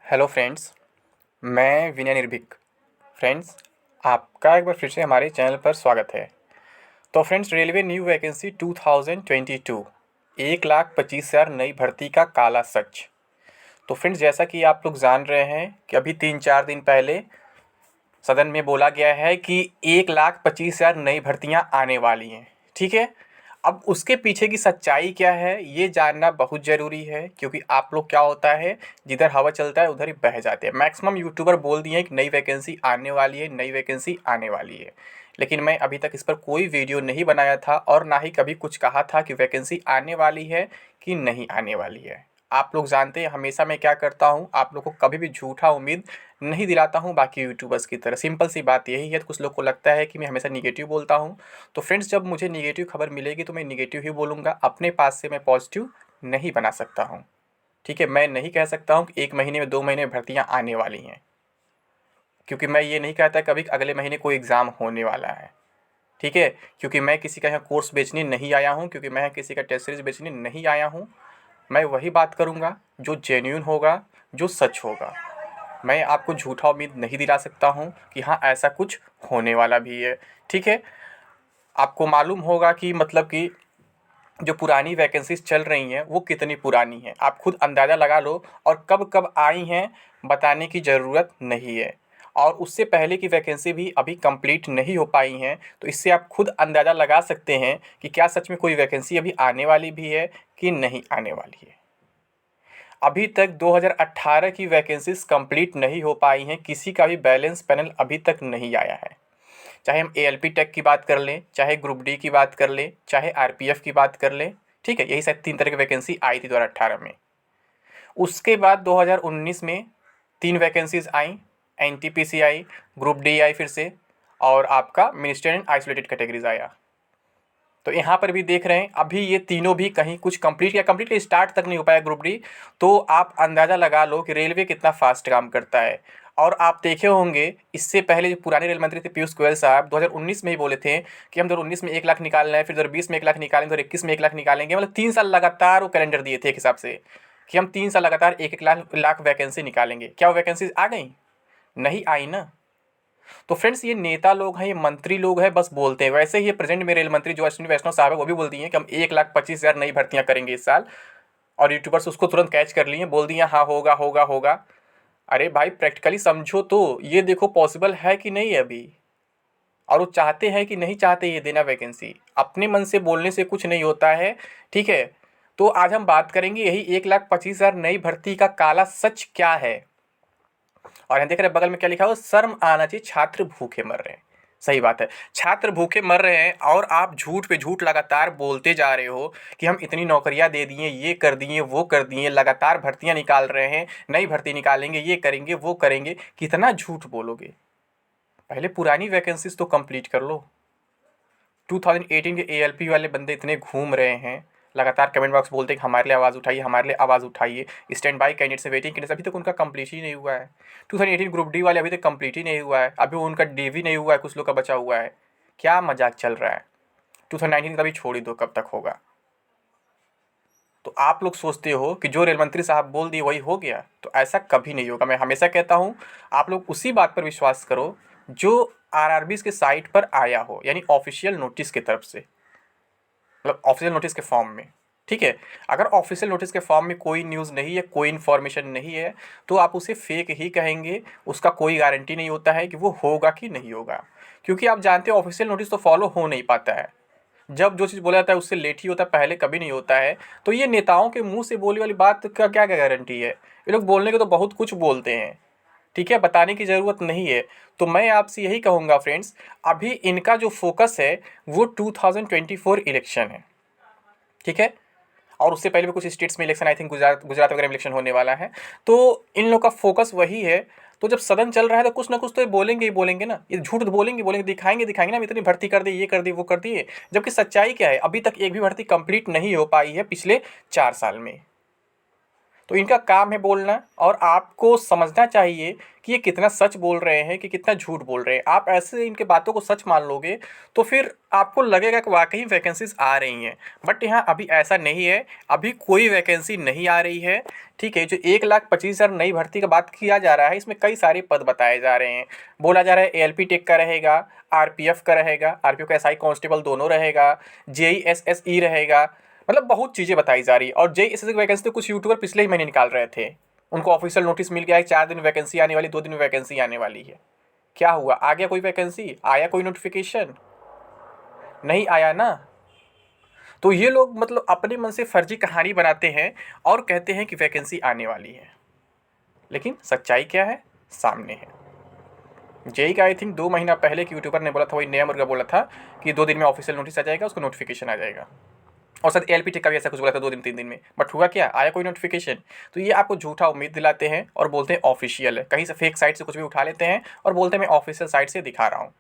Hello friends, मैं विनय निर्भीक। Friends, आपका एक बार फिर से हमारे चैनल पर स्वागत है। तो फ्रेंड्स, रेलवे न्यू वैकेंसी 2022 1,25,000 नई भर्ती का काला सच। तो फ्रेंड्स, जैसा कि आप लोग जान रहे हैं कि अभी 3-4 दिन पहले सदन में बोला गया है कि 1,25,000 नई भर्तियां आने वाली हैं। ठीक है, अब उसके पीछे की सच्चाई क्या है ये जानना बहुत ज़रूरी है, क्योंकि आप लोग क्या होता है, जिधर हवा चलता है उधर ही बह जाते हैं। मैक्सिमम यूट्यूबर बोल दिए हैं कि नई वैकेंसी आने वाली है, नई वैकेंसी आने वाली है, लेकिन मैं अभी तक इस पर कोई वीडियो नहीं बनाया था और ना ही कभी कुछ कहा था कि वैकेंसी आने वाली है कि नहीं आने वाली है। आप लोग जानते हैं हमेशा मैं क्या करता हूँ, आप लोग को कभी भी झूठा उम्मीद नहीं दिलाता हूँ बाकी यूट्यूबर्स की तरह। सिंपल सी बात यही है। तो कुछ लोग को लगता है कि मैं हमेशा निगेटिव बोलता हूँ। तो फ्रेंड्स, जब मुझे निगेटिव खबर मिलेगी तो मैं निगेटिव ही बोलूँगा, अपने पास से मैं पॉजिटिव नहीं बना सकता हूँ। ठीक है, मैं नहीं कह सकता हूँ कि 1 महीने में 2 महीने में भर्तियाँ आने वाली हैं, क्योंकि मैं ये नहीं कहता कभी कि अगले महीने कोई एग्ज़ाम होने वाला है। ठीक है, क्योंकि मैं किसी का यहाँ कोर्स बेचने नहीं आया हूँ, क्योंकि मैं किसी का टेस्ट सीरीज बेचने नहीं आया हूँ। मैं वही बात करूँगा जो जेन्युइन होगा, जो सच होगा। मैं आपको झूठा उम्मीद नहीं दिला सकता हूँ कि हाँ ऐसा कुछ होने वाला भी है। ठीक है, आपको मालूम होगा कि मतलब कि जो पुरानी वैकेंसीज चल रही हैं वो कितनी पुरानी हैं, आप खुद अंदाज़ा लगा लो। और कब कब आई हैं बताने की ज़रूरत नहीं है, और उससे पहले की वैकेंसी भी अभी कंप्लीट नहीं हो पाई हैं। तो इससे आप खुद अंदाज़ा लगा सकते हैं कि क्या सच में कोई वैकेंसी अभी आने वाली भी है कि नहीं आने वाली है। अभी तक 2018 की वैकेंसीज कंप्लीट नहीं हो पाई हैं, किसी का भी बैलेंस पैनल अभी तक नहीं आया है। चाहे हम एएलपी टेक की बात कर लें, चाहे ग्रुप डी की बात कर लें, चाहे आरपीएफ की बात कर लें। ठीक है, यही शायद 3 तरह की वैकेंसी आई थी 2018 में। उसके बाद 2019 में 3 vacancies I, NTPC I, group D I फिर से, और आपका मिनिस्टर इन आइसोलेटेड कैटेगरीज आया। तो यहाँ पर भी देख रहे हैं अभी ये तीनों भी कहीं कुछ कंप्लीट या कंप्लीटली स्टार्ट तक नहीं हो पाया ग्रुप डी। तो आप अंदाज़ा लगा लो कि रेलवे कितना फास्ट काम करता है। और आप देखे होंगे इससे पहले जो पुराने रेल मंत्री थे पीयूष गोयल साहब, 2019 में ही बोले थे कि हम 2019 में 1 लाख निकाल रहे हैं, फिर 2020 में 1 लाख निकालेंगे, 2021 में 1 लाख निकालेंगे। मतलब 3 साल लगातार वो कैलेंडर दिए थे एक हिसाब से कि हम 3 साल लगातार 1-1 लाख वैकेंसी निकालेंगे। क्या वो वैकेंसीज आ गई? नहीं आई ना। तो फ्रेंड्स, ये नेता लोग हैं, ये मंत्री लोग हैं, बस बोलते हैं। वैसे ही ये प्रेजेंट में रेल मंत्री जो अश्विनी वैष्णव साहब है वो भी बोल दिए हैं कि हम 1,25,000 नई भर्तियां करेंगे इस साल। और यूट्यूबर्स उसको तुरंत कैच कर लिए, बोल दिए हाँ होगा होगा होगा। अरे भाई, प्रैक्टिकली समझो तो ये देखो पॉसिबल है कि नहीं है अभी। और वो चाहते हैं कि नहीं चाहते ये देना वैकेंसी, अपने मन से बोलने से कुछ नहीं होता है। ठीक है, तो आज हम बात करेंगे यही 1,25,000 नई भर्ती का काला सच क्या है। और यहाँ देख रहे हैं बगल में क्या लिखा हुआ, शर्म आना चाहिए, छात्र भूखे मर रहे हैं। सही बात है, छात्र भूखे मर रहे हैं और आप झूठ पे झूठ लगातार बोलते जा रहे हो कि हम इतनी नौकरियां दे दिए, ये कर दिए, वो कर दिए, लगातार भर्तियां निकाल रहे हैं, नई भर्ती निकालेंगे, ये करेंगे, वो करेंगे। कितना झूठ बोलोगे? पहले पुरानी वैकेंसीज तो कंप्लीट कर लो। 2018 के एएलपी वाले बंदे इतने घूम रहे हैं, लगातार कमेंट बॉक्स बोलते हैं कि हमारे लिए आवाज़ उठाइए, हमारे लिए आवाज़ उठाइए, स्टैंड बाई कैंडिडेट से वेटिंग कैंडिडेट, अभी तक उनका कंप्लीट ही नहीं हुआ है। 2018 ग्रुप डी वाले अभी तक कंप्लीट ही नहीं हुआ है, अभी उनका डी भी नहीं हुआ है, कुछ लोग का बचा हुआ है। क्या मजाक चल रहा है? 2019 का भी छोड़ ही दो, कब तक होगा। तो आप लोग सोचते हो कि जो रेल मंत्री साहब बोल दिए वही हो गया, तो ऐसा कभी नहीं होगा। मैं हमेशा कहता हूँ आप लोग उसी बात पर विश्वास करो जो आरआरबी के साइट पर आया हो, यानी ऑफिशियल नोटिस की तरफ से, मतलब ऑफिशियल नोटिस के फॉर्म में। ठीक है, अगर ऑफिशियल नोटिस के फॉर्म में कोई न्यूज़ नहीं है, कोई इन्फॉर्मेशन नहीं है, तो आप उसे फेक ही कहेंगे। उसका कोई गारंटी नहीं होता है कि वो होगा कि नहीं होगा, क्योंकि आप जानते हो ऑफिशियल नोटिस तो फॉलो हो नहीं पाता है। जब जो चीज़ बोला जाता है उससे लेट ही होता है, पहले कभी नहीं होता है। तो ये नेताओं के मुंह से बोली वाली बात का क्या क्या गारंटी है? ये लोग बोलने के तो बहुत कुछ बोलते हैं। ठीक है, बताने की ज़रूरत नहीं है। तो मैं आपसे यही कहूँगा फ्रेंड्स, अभी इनका जो फोकस है वो 2024 इलेक्शन है। ठीक है, और उससे पहले भी कुछ स्टेट्स में election, I think Gujarat Gujarat वगैरह में इलेक्शन होने वाला है। तो इन लोग का फोकस वही है। तो जब सदन चल रहा है तो कुछ ना कुछ तो ये बोलेंगे ही बोलेंगे ना, ये झूठ बोलेंगे बोलेंगे, दिखाएंगे दिखाएंगे ना, हम इतनी भर्ती कर दी, ये कर दी, वो कर दिए। जबकि सच्चाई क्या है, अभी तक एक भी भर्ती कंप्लीट नहीं हो पाई है पिछले 4 साल में। तो इनका काम है बोलना, और आपको समझना चाहिए कि ये कितना सच बोल रहे हैं कि कितना झूठ बोल रहे हैं। आप ऐसे इनके बातों को सच मान लोगे तो फिर आपको लगेगा कि वाकई वैकेंसीज आ रही हैं, बट यहाँ अभी ऐसा नहीं है, अभी कोई वैकेंसी नहीं आ रही है। ठीक है, जो 1,25,000 नई भर्ती का बात किया जा रहा है, इसमें कई सारे पद बताए जा रहे हैं। बोला जा रहा है ALP टेक का रहेगा, RPF का रहेगा, RPF का SI कांस्टेबल दोनों रहेगा, JEE SSE रहेगा, मतलब बहुत चीज़ें बताई जा रही है। और JEE SSE की वैकेंसी तो कुछ यूट्यूबर पिछले ही महीने निकाल रहे थे, उनको ऑफिशियल नोटिस मिल गया है 4 दिन वैकेंसी आने वाली, 2 दिन में वैकेंसी आने वाली है। क्या हुआ, आ गया कोई वैकेंसी, आया कोई नोटिफिकेशन? नहीं आया ना। तो ये लोग मतलब अपने मन से फर्जी कहानी बनाते हैं और कहते हैं कि वैकेंसी आने वाली है, लेकिन सच्चाई क्या है, सामने है। जेई का आई थिंक 2 महीना पहले एक यूट्यूबर ने बोला था, वही नया मुर्गा बोला था कि 2 दिन में ऑफिशियल नोटिस आ जाएगा, उसको नोटिफिकेशन आ जाएगा। और शायद ALP टेक का भी ऐसा कुछ बोला था 2 दिन 3 दिन में, बट हुआ क्या, आया कोई नोटिफिकेशन? तो ये आपको झूठा उम्मीद दिलाते हैं और बोलते हैं ऑफिशियल है, कहीं से फेक साइट से कुछ भी उठा लेते हैं और बोलते हैं मैं ऑफिशियल साइट से दिखा रहा हूँ।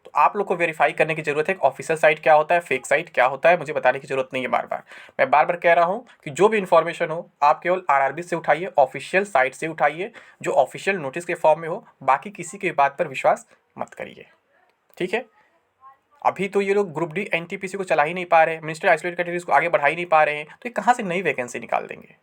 तो आप लोग को वेरीफाई करने की ज़रूरत है कि ऑफिशियल साइट क्या होता है, फेक साइट क्या होता है, मुझे बताने की ज़रूरत नहीं है बार बार। मैं बार बार कह रहा हूँ कि जो भी इन्फॉर्मेशन हो आप केवल RRB से उठाइए, ऑफिशियल साइट से उठाइए, जो ऑफिशियल नोटिस के फॉर्म में हो, बाकी किसी की बात पर विश्वास मत करिए। ठीक है, अभी तो ये लोग ग्रुप डी NTPC को चला ही नहीं पा रहे, मिनिस्टर आइसोलेटेड कैटेगरीज को आगे बढ़ा ही नहीं पा रहे हैं, तो ये कहाँ से नई वैकेंसी निकाल देंगे?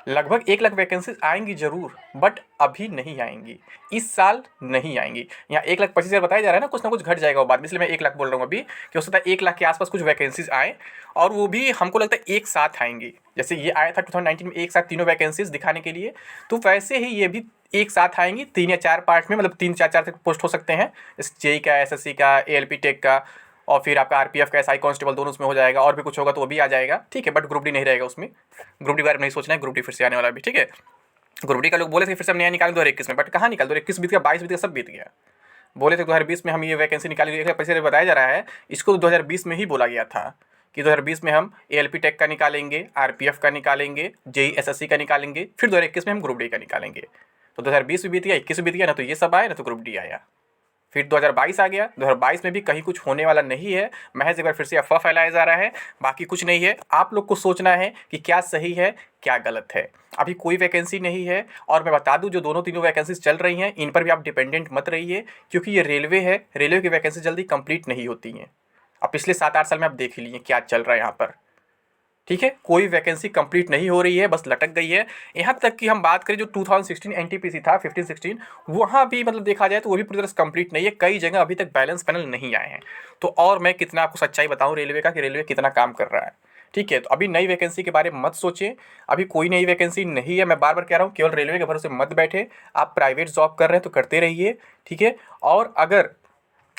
लगभग 1 लाख वैकेंसीज आएंगी जरूर, बट अभी नहीं आएंगी, इस साल नहीं आएंगी। यहाँ 1,25,000 बताया जा रहा है ना कुछ घट जाएगा वो बाद में, इसलिए मैं 1 लाख बोल रहा हूँ अभी, कि हो सकता है 1 लाख के आसपास कुछ वैकेंसीज आए, और वो भी हमको लगता है एक साथ आएंगी। जैसे ये आया था 2019 में एक साथ तीनों वैकेंसीज दिखाने के लिए, तो वैसे ही ये भी एक साथ आएंगी 3 या 4 पार्ट में, मतलब 3-4 तक पोस्ट हो सकते हैं, जैसे JEE का, SSC का, ALP टेक का, और फिर आपका RPF का, SI कांस्टेबल दोनों उसमें हो जाएगा, और भी कुछ होगा तो वो भी आ जाएगा। ठीक है, बट ग्रुप डी नहीं रहेगा उसमें, ग्रुप डी बारे में नहीं सोचना है, ग्रुप डी फिर से आने वाला भी। ठीक है, ग्रुप डी का लोग बोले थे फिर से हम नया निकालेंगे 2021 में, बट कहाँ निकाल, 2021 बीत गया, 22 बीत गया, सब बीत गया। बोले थे 2020 में हम ये वैकेंसी निकालेंगे, 1,25,000 से बताया जा रहा है, इसको 2020 में ही बोला गया था कि 2020 में हम ALP टेक का निकालेंगे, RPF का निकालेंगे, JEE SSC का निकालेंगे, फिर 2021 में हम ग्रुप डी का निकालेंगे। तो 2020 भी बीत गया, 21 भी बीत गया, ना तो ये सब आया ना तो ग्रुप डी आया। फिर 2022 आ गया, 2022 में भी कहीं कुछ होने वाला नहीं है, महज एक बार फिर से अफवाह फैलाया जा रहा है, बाकी कुछ नहीं है। आप लोग को सोचना है कि क्या सही है क्या गलत है। अभी कोई वैकेंसी नहीं है, और मैं बता दूं जो दोनों तीनों वैकेंसीज चल रही हैं इन पर भी आप डिपेंडेंट मत रहिए, क्योंकि ये रेलवे है, रेलवे की वैकेंसी जल्दी कंप्लीट नहीं होती हैं। अब पिछले 7-8 साल में आप देख ही लिए क्या चल रहा है यहाँ पर। ठीक है, कोई वैकेंसी कंप्लीट नहीं हो रही है, बस लटक गई है। यहाँ तक कि हम बात करें जो 2016 NTPC था 15-16, वहाँ भी मतलब देखा जाए तो वो भी पूरी तरह से कंप्लीट नहीं है, कई जगह अभी तक बैलेंस पैनल नहीं आए हैं। तो और मैं कितना आपको सच्चाई बताऊँ रेलवे का कि रेलवे कितना काम कर रहा है। ठीक है, तो अभी नई वैकेंसी के बारे में मत सोचें, अभी कोई नई वैकेंसी नहीं है। मैं बार बार कह रहा हूँ केवल रेलवे के भरोसे मत बैठे, आप प्राइवेट जॉब कर रहे हैं तो करते रहिए। ठीक है, और अगर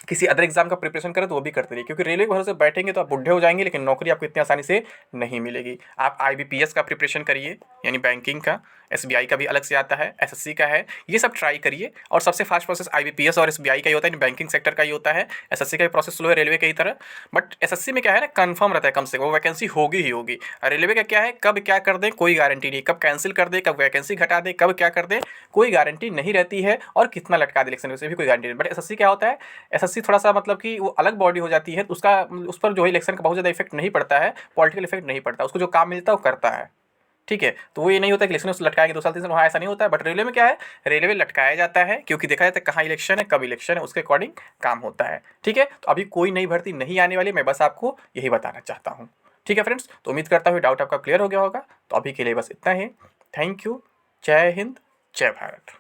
किसी अदर एग्जाम का प्रिपरेशन करें तो वो भी करते रहिए, क्योंकि रेलवे के भरोसे बैठेंगे तो आप बुढ़े हो जाएंगे, लेकिन नौकरी आपको इतनी आसानी से नहीं मिलेगी। आप IBPS का प्रिपरेशन करिए, यानी बैंकिंग का, SBI का भी अलग से आता है, SSC का है, ये सब ट्राई करिए। और सबसे फास्ट प्रोसेस IBPS और SBI का ही होता है, बैंकिंग सेक्टर का ही होता है। SSC का भी प्रोसेस स्लो है रेलवे की तरह, बट SSC में क्या है ना, कन्फर्म रहता है कम से कम वो वैकेंसी होगी ही होगी। रेलवे का क्या है, कब क्या कर दे कोई गारंटी नहीं, कब कैंसिल कर दे, कब वैकेंसी घटा दे, कब क्या कर दे, कोई गारंटी नहीं रहती है, और कितना लटका दे इलेक्शन में से भी कोई गारंटी नहीं। बट SSC क्या होता है, SSC थोड़ा सा मतलब कि वो अलग बॉडी हो जाती है, तो उसका उस पर जो है इलेक्शन का बहुत ज़्यादा इफेक्ट नहीं पड़ता है, पॉलिटिकल इफेक्ट नहीं पड़ता, उसको जो काम मिलता है वो करता है। ठीक है, तो वो ये नहीं होता कि इलेक्शन में लटकाएंगे 2 साल 3 साल, वहाँ ऐसा नहीं होता है। बट रेलवे में क्या है, रेलवे लटकाया जाता है, क्योंकि देखा जाता है कहाँ इलेक्शन है कब इलेक्शन है, उसके अकॉर्डिंग काम होता है। ठीक है, तो अभी कोई नई भर्ती नहीं आने वाली, मैं बस आपको यही बताना चाहता हूँ। ठीक है फ्रेंड्स, तो उम्मीद करता हूँ डाउट आपका क्लियर हो गया होगा। तो अभी के लिए बस इतना ही। थैंक यू, जय हिंद, जय भारत।